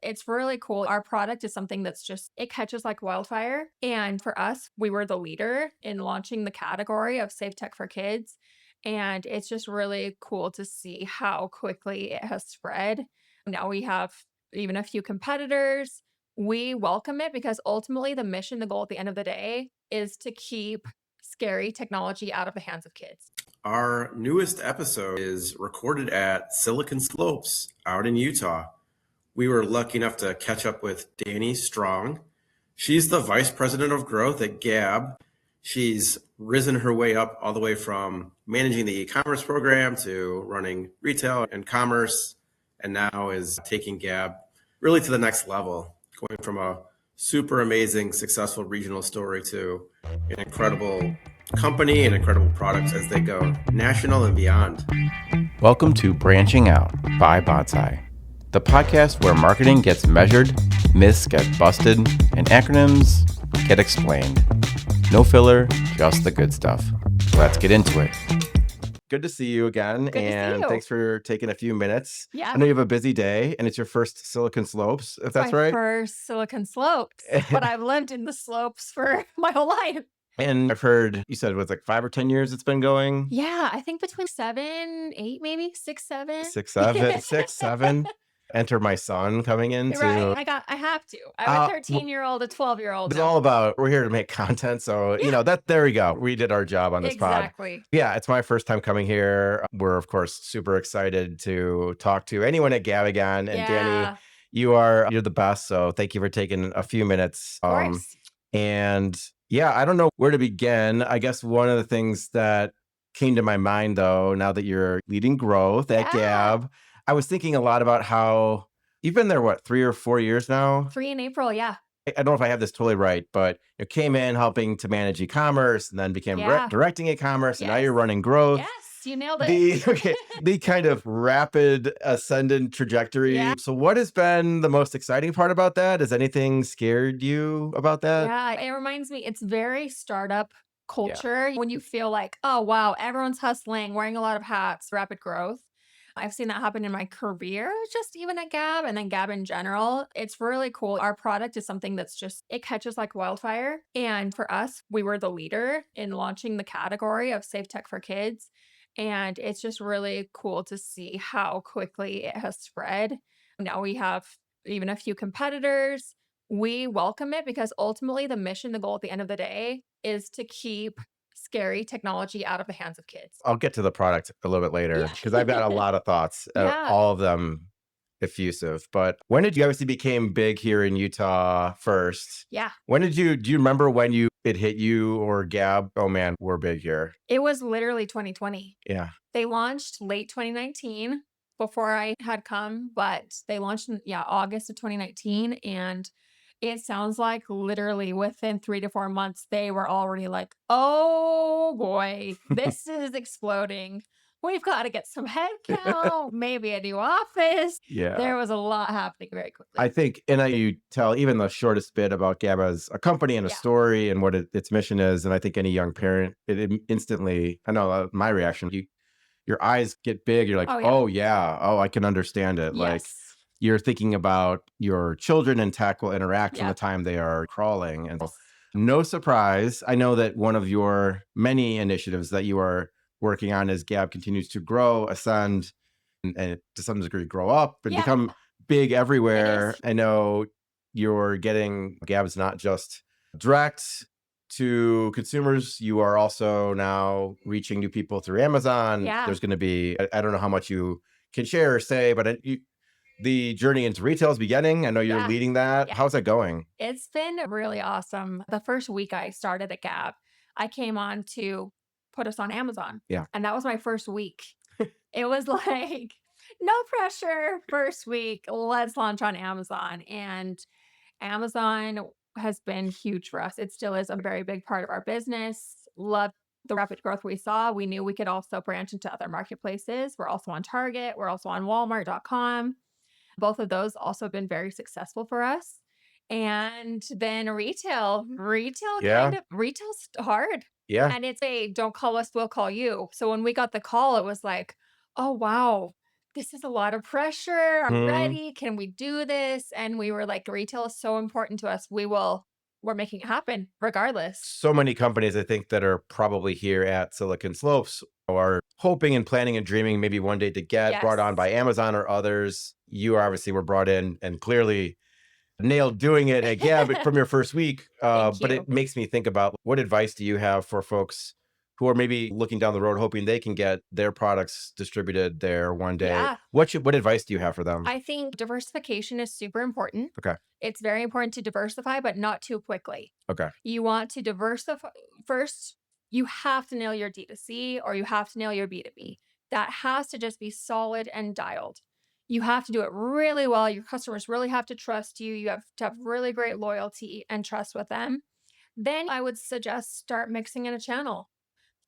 It's really cool. Our product is something that's just, it catches like wildfire. And for us, we were the leader in launching the category of safe tech for kids. And it's just really cool to see how quickly it has spread. Now we have even a few competitors. We welcome it because ultimately the mission, the goal at the end of the day is to keep scary technology out of the hands of kids. Our newest episode is recorded at Silicon Slopes out in Utah. We were lucky enough to catch up with Dani Strong. She's the Vice President of Growth at Gabb. She's risen her way up all the way from managing the e-commerce program to running retail and commerce, and now is taking Gabb really to the next level, going from a super amazing, successful regional story to an incredible company and incredible products as they go national and beyond. Welcome to Branching Out by Bonsai, the podcast where marketing gets measured, myths get busted, and acronyms get explained. No filler, just the good stuff. Let's get into it. Good to see you again, Good to see and you. thanks for taking a few minutes. Yeah. I know you have a busy day, and it's your first Silicon Slopes, if that's My right. first Silicon Slopes, but I've lived in the slopes for my whole life. And I've heard you said it was like 5 or 10 years it's been going. Yeah, I think between 7, 8, maybe 6, 7. 6, 7. Enter my son coming in Right. to. I have to. I have a Well, 13-year-old, a 12-year-old it's now. all about we're here to make content. So, Yeah. that there we go. We did our job on this pod. Exactly. Yeah, it's my first time coming here. We're, of course, super excited to talk to anyone at Gabb again. And Dani, Yeah. you're the best. So thank you for taking a few minutes. Of course. And yeah, I don't know where to begin. I guess one of the things that came to my mind, though, now that you're leading growth at Yeah. Gabb, I was thinking a lot about how you've been there, 3 or 4 years now? 3 in April, yeah. I don't know if I have this totally right, but you came in helping to manage e-commerce and then became Yeah. directing e-commerce, and now Yes. you're running growth. Yes, you nailed it. The kind of rapid ascendant trajectory. Yeah. So what has been the most exciting part about that? Has anything scared you about that? Yeah, it reminds me, it's very startup culture when you feel like, oh, wow, everyone's hustling, wearing a lot of hats, rapid growth. I've seen that happen in my career, just even at Gabb and then Gabb in general. It's really cool. Our product is something that's just, it catches like wildfire. And for us, we were the leader in launching the category of safe tech for kids. And it's just really cool to see how quickly it has spread. Now we have even a few competitors. We welcome it because ultimately the mission, the goal at the end of the day is to keep scary technology out of the hands of kids. I'll get to the product a little bit later because I've got a lot of thoughts, Yeah. all of them effusive. But when did you obviously became big here in Utah first? Yeah. When did do you remember when it hit you or Gabb? Oh man, we're big here. It was literally 2020. Yeah. They launched late 2019 before I had come, but they launched in August of 2019. And it sounds like literally within 3 to 4 months, they were already like, oh boy, this is exploding. We've got to get some headcount, maybe a new office. Yeah. There was a lot happening very quickly. I think, and you tell even the shortest bit about Gabb as a company and a story and what its mission is. And I think any young parent, it instantly, I know my reaction, your eyes get big. You're like, oh yeah. Oh, I can understand it. Like Yes. you're thinking about your children and tech will interact from Yep. the time they are crawling. And no surprise, I know that one of your many initiatives that you are working on as Gabb continues to grow, ascend, and to some degree grow up and become big everywhere. I know you're getting Gabb's not just direct to consumers. You are also now reaching new people through Amazon. Yeah. There's going to be, I don't know how much you can share or say, but the journey into retail is beginning. I know you're leading that. Yeah. How's that going? It's been really awesome. The first week I started at Gabb, I came on to put us on Amazon. Yeah. And that was my first week. It was like, no pressure. First week, let's launch on Amazon. And Amazon has been huge for us. It still is a very big part of our business. Love the rapid growth we saw. We knew we could also branch into other marketplaces. We're also on Target. We're also on Walmart.com. Both of those also been very successful for us. And then retail's hard. Yeah. And it's don't call us, we'll call you. So when we got the call, it was like, oh, wow, this is a lot of pressure. I'm Mhm. ready. Can we do this? And we were like, retail is so important to us. We're making it happen regardless. So many companies, I think, that are probably here at Silicon Slopes are hoping and planning and dreaming maybe one day to get brought on Yes. by Amazon or others. You obviously were brought in and clearly nailed doing it at Gabb from your first week. Thank But you. it makes me think about, what advice do you have for folks who are maybe looking down the road, hoping they can get their products distributed there one day? Yeah. What advice do you have for them? I think diversification is super important. Okay. It's very important to diversify, but not too quickly. Okay. You want to diversify first, you have to nail your D2C or you have to nail your B2B. That has to just be solid and dialed. You have to do it really well. Your customers really have to trust you. You have to have really great loyalty and trust with them. Then I would suggest start mixing in a channel.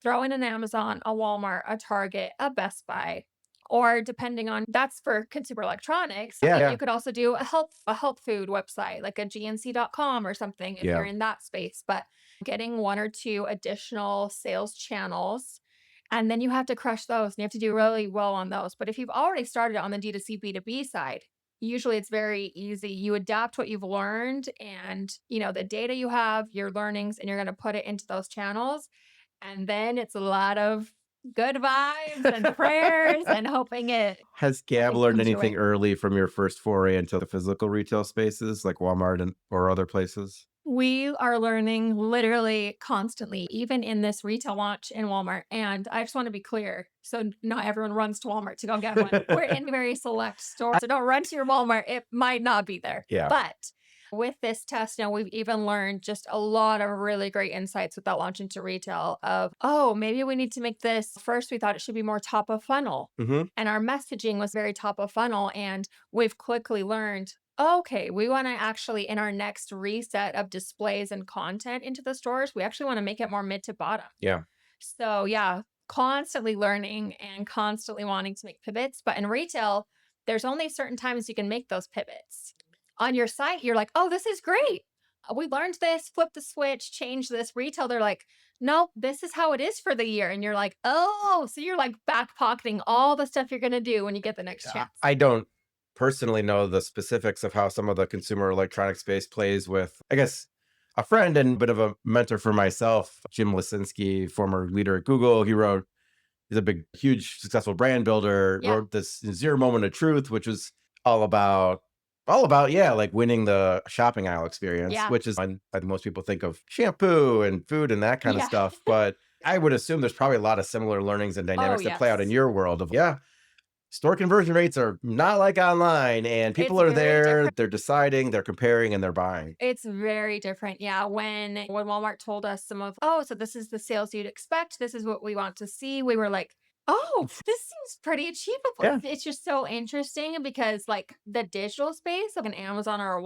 Throw in an Amazon, a Walmart, a Target, a Best Buy, or depending on that's for consumer electronics. Yeah. You Yeah. could also do a health food website like a GNC.com or something if you're Yeah. in that space. But getting one or two additional sales channels, and then you have to crush those and you have to do really well on those. But if you've already started on the D2C B2B side, usually it's very easy. You adapt what you've learned and the data you have, your learnings, and you're going to put it into those channels, and then it's a lot of good vibes and prayers and Has Gab hoping it learned comes your anything way. early from your first foray into the physical retail spaces like Walmart or other places? We are learning literally constantly, even in this retail launch in Walmart. And I just want to be clear. So not everyone runs to Walmart to go get one. We're in very select stores. So don't run to your Walmart. It might not be there. Yeah. But with this test, now we've even learned just a lot of really great insights with that launch into retail of, oh, maybe we need to make this first. We thought it should be more top of funnel. Hmm. And our messaging was very top of funnel. And we've quickly learned, okay, we want to actually, in our next reset of displays and content into the stores, we actually want to make it more mid to bottom. Yeah. So, yeah, constantly learning and constantly wanting to make pivots. But in retail, there's only certain times you can make those pivots. On your site, you're like, oh, this is great. We learned this, flip the switch, change this. Retail, they're like, no, this is how it is for the year. And you're like, oh, so you're like back pocketing all the stuff you're going to do when you get the next chance. I don't personally know the specifics of how some of the consumer electronic space plays with, I guess, a friend and a bit of a mentor for myself, Jim Lisinski, former leader at Google. He's a big, huge, successful brand builder, Yeah. wrote this Zero Moment of Truth, which was all about, yeah, like winning the shopping aisle experience, Yeah. which is, I think most people think of shampoo and food and that kind of Yeah. stuff. But I would assume there's probably a lot of similar learnings and Oh, dynamics that play out in yes. your world of, yeah, store conversion rates are not like online, and people It's are very there, different. they're deciding, they're comparing, and they're buying. It's very different. Yeah. When Walmart told us some of, oh, so this is the sales you'd expect. This is what we want to see. We were like, oh, this seems pretty achievable. Yeah. It's just so interesting because like the digital space of an Amazon or a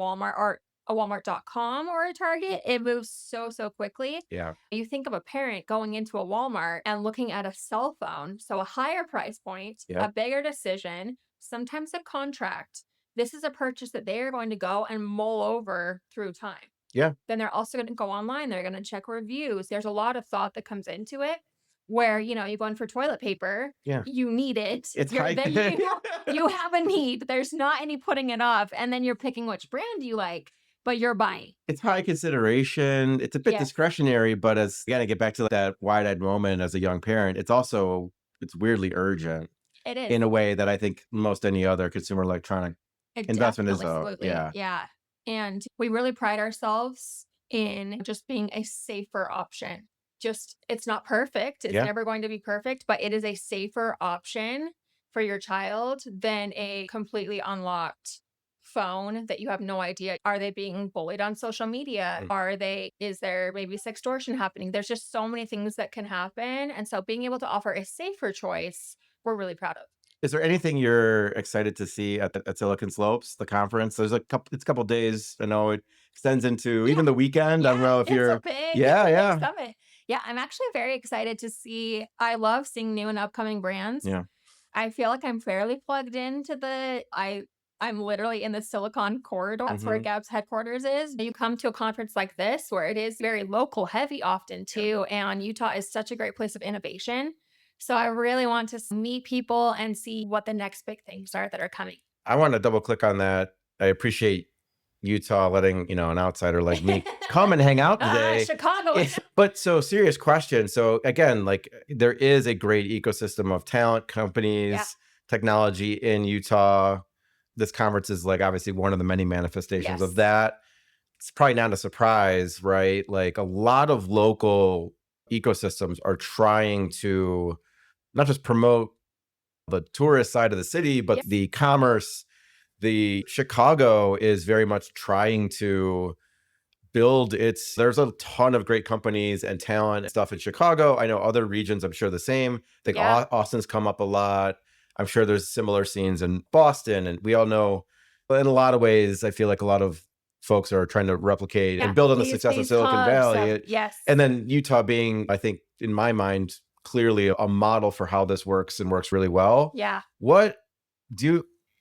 Walmart.com or a Target, it moves so, so quickly. Yeah. You think of a parent going into a Walmart and looking at a cell phone. So a higher price point, Yep. a bigger decision, sometimes a contract. This is a purchase that they are going to go and mull over through time. Yeah. Then they're also going to go online. They're going to check reviews. There's a lot of thought that comes into it where, you go in for toilet paper, Yeah. you need it. It's Then you have a need. There's not any putting it off. And then you're picking which brand you like, but you're buying. It's high consideration. It's a bit Yes. discretionary, but as you got to get back to that wide-eyed moment as a young parent, it's weirdly urgent It is. in a way that I think most any other consumer electronic investment is. Absolutely. Yeah. Yeah. And we really pride ourselves in just being a safer option. Just, it's not perfect. It's Yeah. never going to be perfect, but it is a safer option for your child than a completely unlocked phone that you have no idea. Are they being bullied on social media? Is there maybe sextortion happening? There's just so many things that can happen. And so being able to offer a safer choice, we're really proud of. Is there anything you're excited to see at Silicon Slopes, the conference? It's a couple days. I know it extends into even the weekend. I don't know if it's you're. a big, Yeah, big yeah. summit. Yeah, I'm actually very excited to see. I love seeing new and upcoming brands. Yeah. I feel like I'm fairly plugged into I'm literally in the Silicon corridor. That's where Mhm. Gabb's headquarters is. You come to a conference like this where it is very local heavy often too. And Utah is such a great place of innovation. So I really want to meet people and see what the next big things are that are coming. I want to double click on that. I appreciate Utah letting, an outsider like me come and hang out today. Chicago. But so serious question. So again, like there is a great ecosystem of talent, companies, Yeah. technology in Utah. This conference is like obviously one of the many manifestations of that. It's probably not a surprise, right? Like a lot of local ecosystems are trying to not just promote the tourist side of the city, but the commerce. The Chicago is very much trying to build there's a ton of great companies and talent and stuff in Chicago. I know other regions, I'm sure the same. I think Austin's come up a lot. I'm sure there's similar scenes in Boston, and we all know in a lot of ways, I feel like a lot of folks are trying to replicate and build on the success of Silicon Valley. And then Utah being, I think, in my mind, clearly a model for how this works and works really well. Yeah.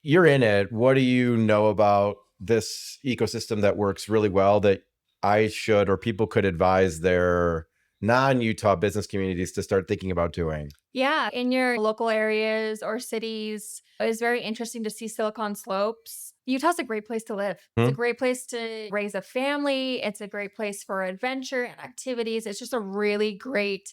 You're in it. What do you know about this ecosystem that works really well that I should or people could advise their non-Utah business communities to start thinking about doing? Yeah, in your local areas or cities, it's very interesting to see Silicon Slopes. Utah's a great place to live. It's a great place to raise a family. It's a great place for adventure and activities. It's just a really great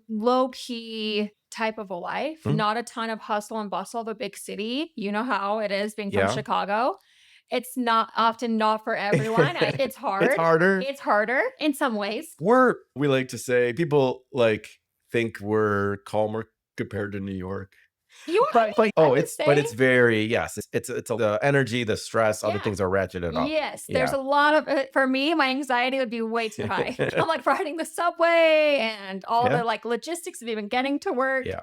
low key type of a life. Not a ton of hustle and bustle of a big city. You know how it is being from Chicago. It's not for everyone. It's hard. It's harder. It's harder in some ways. We like to say people like think we're calmer compared to New York. You are, but it's very, yes, it's the energy, the stress, other things are ratcheted up. Yes, there's a lot of for me, my anxiety would be way too high. I'm like riding the subway and all the like logistics of even getting to work. Yeah.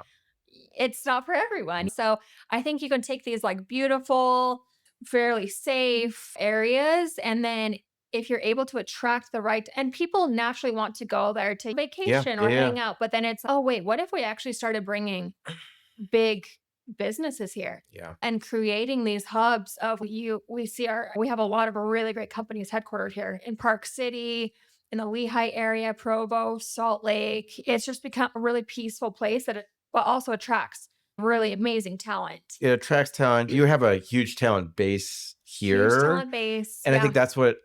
It's not for everyone. So I think you can take these like beautiful, fairly safe areas, and then if you're able to attract the right, and people naturally want to go there to vacation or hang out, but then it's, oh wait, what if we actually started bringing big businesses here and creating these hubs of we have a lot of really great companies headquartered here in Park City, in the Lehigh area, Provo, Salt Lake. It's just become a really peaceful place but also attracts really amazing talent. It attracts talent. You have a huge talent base here. Huge talent base. And I think that's what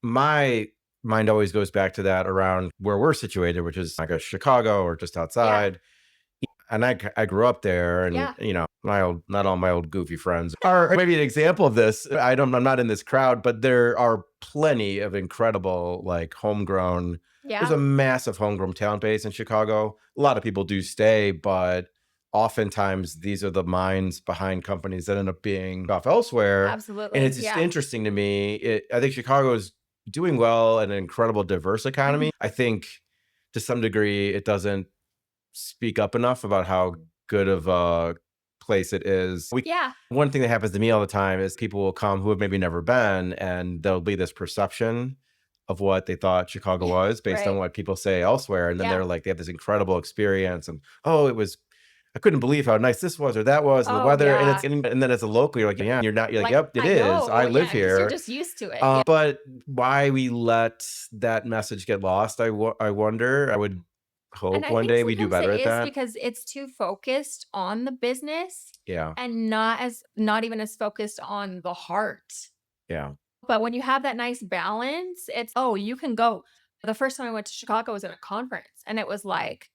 my mind always goes back to, that around where we're situated, which is like a Chicago or just outside. And I grew up there, and not all my old goofy friends are maybe an example of this. I'm not in this crowd, but there are plenty of incredible like homegrown. There's a massive homegrown talent base in Chicago. A lot of people do stay, but oftentimes these are the minds behind companies that end up being off elsewhere. Absolutely. And it's just interesting to me. I think Chicago is doing well in an incredible diverse economy. I think to some degree it doesn't speak up enough about how good of a place it is. One thing that happens to me all the time is people will come who have maybe never been, and there'll be this perception of what they thought Chicago was based on what people say elsewhere. And then they're like, they have this incredible experience, and I couldn't believe how nice this was or that was, and the weather. And then as a local, you're like, you're not, you're like, yep, it is. I live here. You're just used to it. But why we let that message get lost, I wonder. I would hope one day we do better at that. Because it's too focused on the business. Yeah. And not even as focused on the heart. Yeah. But when you have that nice balance, it's, you can go. The first time I went to Chicago was at a conference, and it was like,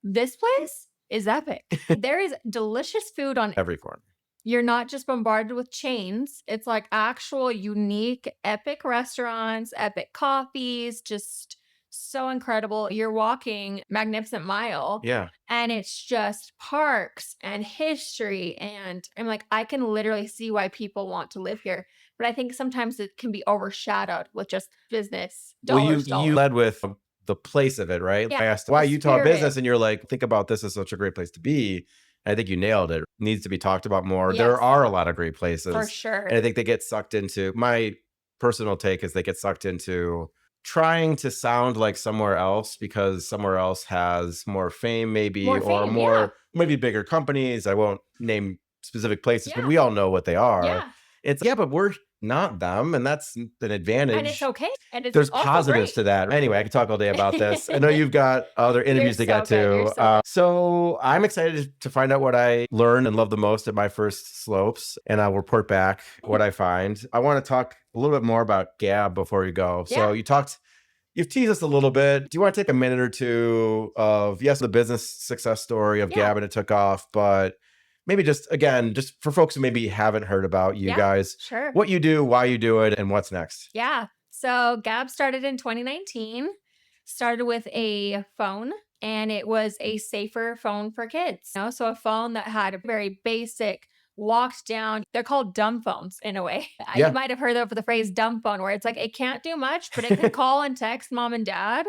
this place is epic. There is delicious food on every corner. You're not just bombarded with chains. It's like actual unique, epic restaurants, epic coffees, just so incredible. You're walking Magnificent Mile. Yeah. And it's just parks and history. And I'm like, I can literally see why people want to live here. But I think sometimes it can be overshadowed with just business. Dollars. You led with the place of it, right? Yeah, I asked, why Utah business? And you're like, think about this as such a great place to be. And I think you nailed it. It needs to be talked about more. Yes. There are a lot of great places. For sure. And I think they get sucked into, my personal take is they get sucked into trying to sound like somewhere else because somewhere else has more fame, maybe, maybe bigger companies. I won't name specific places, but we all know what they are. Yeah. But not them. And that's an And it's advantage. okay. And it's There's also positives great. to that. Anyway, I could talk all day about this. I know you've got other You're interviews to so get good. You're to. so good. So I'm excited to find out what I learned and love the most at my first slopes, and I'll report back what I find. I want to talk a little bit more about Gabb before we go. So Yeah. you've teased us a little bit. Do you want to take a minute or two of, yes, the business success story of Yeah. Gabb and it took off, but maybe just, again, just for folks who maybe haven't heard about you Yeah. guys, Sure. what you do, why you do it, and what's next? Yeah. So Gabb started in 2019, started with a phone, and it was a safer phone for kids. So a phone that had a very basic locked down, they're called dumb phones in a way. You Yeah. might have heard of the phrase dumb phone, where it's like it can't do much, but it can call and text mom and dad.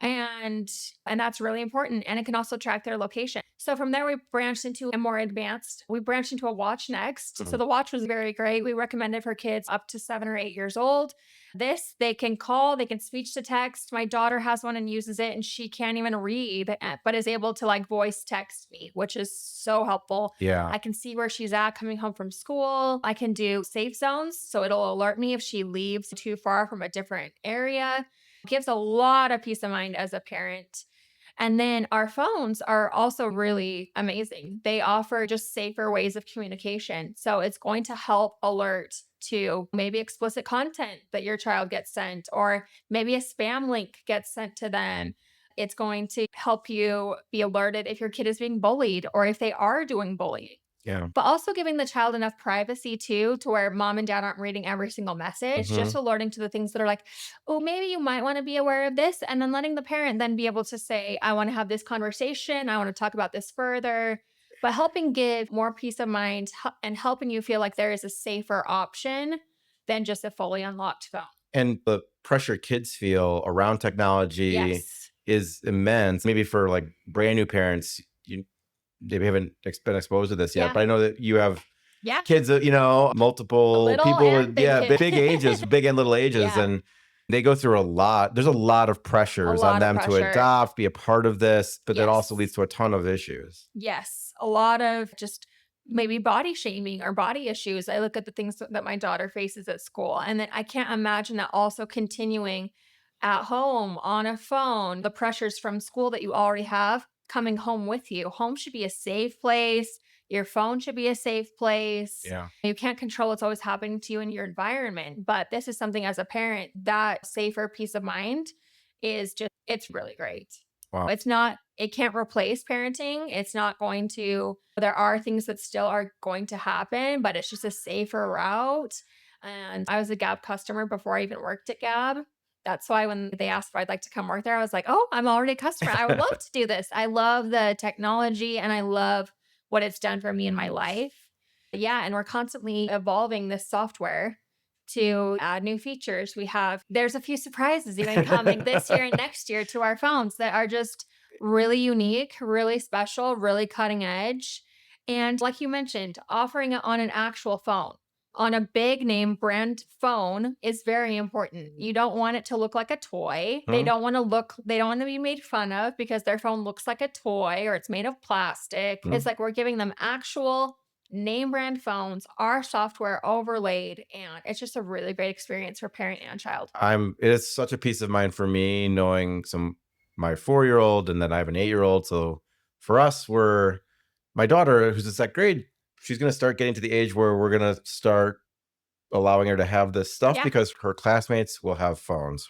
And that's really important, and it can also track their location. So from there we branched into a more advanced, we branched into a watch next. So Mhm. the watch was very great. We recommended for kids up to 7 or 8 years old. This, they can call, they can speech to text. My daughter has one and uses it, and she can't even read, but is able to like voice text me, which is so helpful. Yeah. I can see where she's at coming home from school. I can do safe zones, so it'll alert me if she leaves too far from a different area. Gives a lot of peace of mind as a parent. And then our phones are also really amazing. They offer just safer ways of communication. So it's going to help alert to maybe explicit content that your child gets sent, or maybe a spam link gets sent to them. It's going to help you be alerted if your kid is being bullied or if they are doing bullying. Yeah. But also giving the child enough privacy too, to where mom and dad aren't reading every single message, just Mhm. alerting to the things that are like, oh, maybe you might want to be aware of this. And then letting the parent then be able to say, I want to have this conversation. I want to talk about this further. But helping give more peace of mind and helping you feel like there is a safer option than just a fully unlocked phone. And the pressure kids feel around technology Yes. is immense. Maybe for like brand new parents, they haven't been exposed to this yet, Yeah. but I know that you have Yeah. kids that, multiple Little people and with, big kid. big ages, big and little ages. Yeah. And they go through a lot. There's a lot of A pressures on lot of them to pressure. adopt, be a part of this, but that also Yes. leads to a ton of issues. Yes, a lot of just maybe body shaming or body issues. I look at the things that my daughter faces at school, and then I can't imagine that also continuing at home on a phone, the pressures from school that you already have coming home with you. Home should be a safe place. Your phone should be a safe place. Yeah. You can't control what's always happening to you in your environment, but this is something as a parent, that safer peace of mind is just, it's really great. Wow. It can't replace parenting. It's not going to, there are things that still are going to happen, but it's just a safer route. And I was a Gabb customer before I even worked at Gabb. That's why when they asked if I'd like to come work there, I was like, oh, I'm already a customer. I would love to do this. I love the technology and I love what it's done for me in my life. Yeah. And we're constantly evolving this software to add new features. There's a few surprises even coming this year and next year to our phones that are just really unique, really special, really cutting edge. And like you mentioned, offering it on an actual phone, on a big name brand phone is very important. You don't want it to look like a toy. They Hmm? don't want to be made fun of because their phone looks like a toy or it's made of plastic. Hmm. It's like we're giving them actual name brand phones, our software overlaid, and it's just a really great experience for parent and child. It is such a peace of mind for me knowing my 4-year-old and then I have an 8-year-old. So for us, my daughter, who's in second grade, she's going to start getting to the age where we're going to start allowing her to have this stuff Yeah. because her classmates will have phones.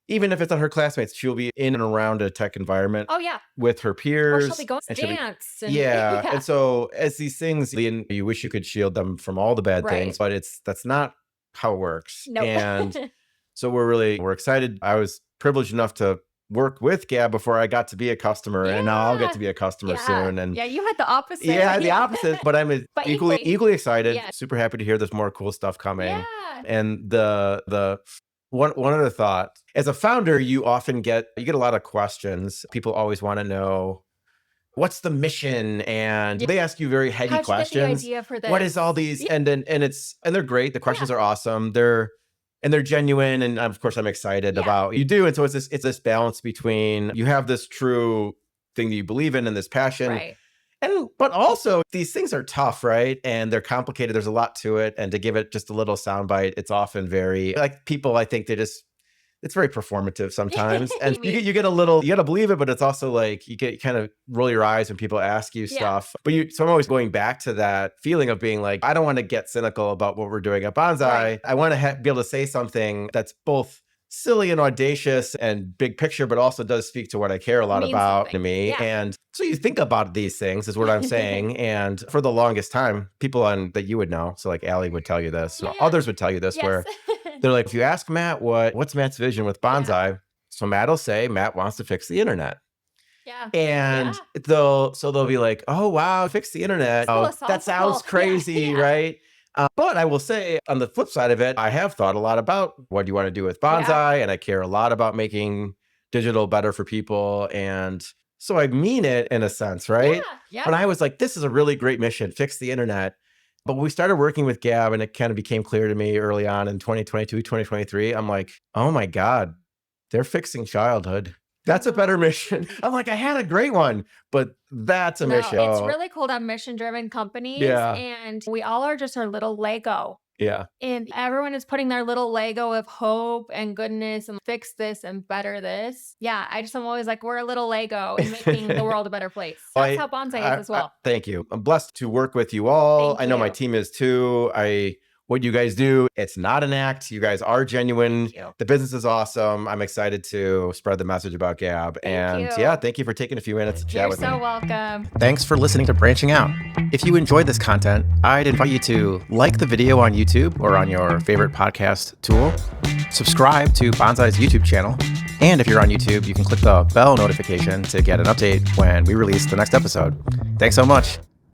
Even if it's not her classmates, she'll be in and around a tech environment Oh yeah. with her Or peers. she'll be going to and she'll be dance. And Yeah. And so as these things, you wish you could shield them from all the bad Right. things, but that's not how it works. Nope. And so we're excited. I was privileged enough to work with Gabb before I got to be a customer, and now I'll get to be a customer soon. And yeah, you had the opposite. yeah, the opposite, but I'm But equally excited. Yeah. Super happy to hear there's more cool stuff coming. Yeah. And the one other thought, as a founder, you get a lot of questions. People always want to know, what's the mission? And they ask you very heady How'd you get the questions. idea for this? What is all these? Yeah. And they're great. The questions are awesome. They're genuine. And of course I'm excited about you do. And so it's this balance between, you have this true thing that you believe in and this passion. Right. But also these things are tough, right? And they're complicated. There's a lot to it. And to give it just a little soundbite, it's often very like people, I think it's very performative sometimes. And you get a little, you got to believe it, but it's also like you kind of roll your eyes when people ask you stuff. But so I'm always going back to that feeling of being like, I don't want to get cynical about what we're doing at Bonsai. Right. I want to be able to say something that's both silly and audacious and big picture, but also does speak to what I care a lot about to me. Yeah. And so you think about these things is what I'm saying. And for the longest time, people that you would know, so like Allie would tell you this, others would tell you this, where they're like, if you ask Matt, what's Matt's vision with Bonsai? So Matt will say, Matt wants to fix the internet. Yeah. And they'll be like, oh, wow, fix the internet. Oh, that sounds crazy, right? But I will say on the flip side of it, I have thought a lot about what do you want to do with Bonsai, and I care a lot about making digital better for people. And so I mean it in a sense, right? Yeah. But I was like, this is a really great mission, fix the internet. But when we started working with Gabb and it kind of became clear to me early on in 2022, 2023, I'm like, oh my God, they're fixing childhood. That's a better mission. I'm like, I had a great one, but that's a mission. It's really cool to have mission-driven companies. Yeah. And we all are just our little Lego. Yeah. And everyone is putting their little Lego of hope and goodness and fix this and better this. Yeah. I'm always like, we're a little Lego and making the world a better place. That's how Bonsai is as well. Thank you. I'm blessed to work with you all. I know my team is too. What you guys do, it's not an act. You guys are genuine. The business is awesome. I'm excited to spread the message about Gabb. Thank you for taking a few minutes to chat with me. You're so welcome. Thanks for listening to Branching Out. If you enjoyed this content, I'd invite you to like the video on YouTube or on your favorite podcast tool. Subscribe to Bonsai's YouTube channel. And if you're on YouTube, you can click the bell notification to get an update when we release the next episode. Thanks so much.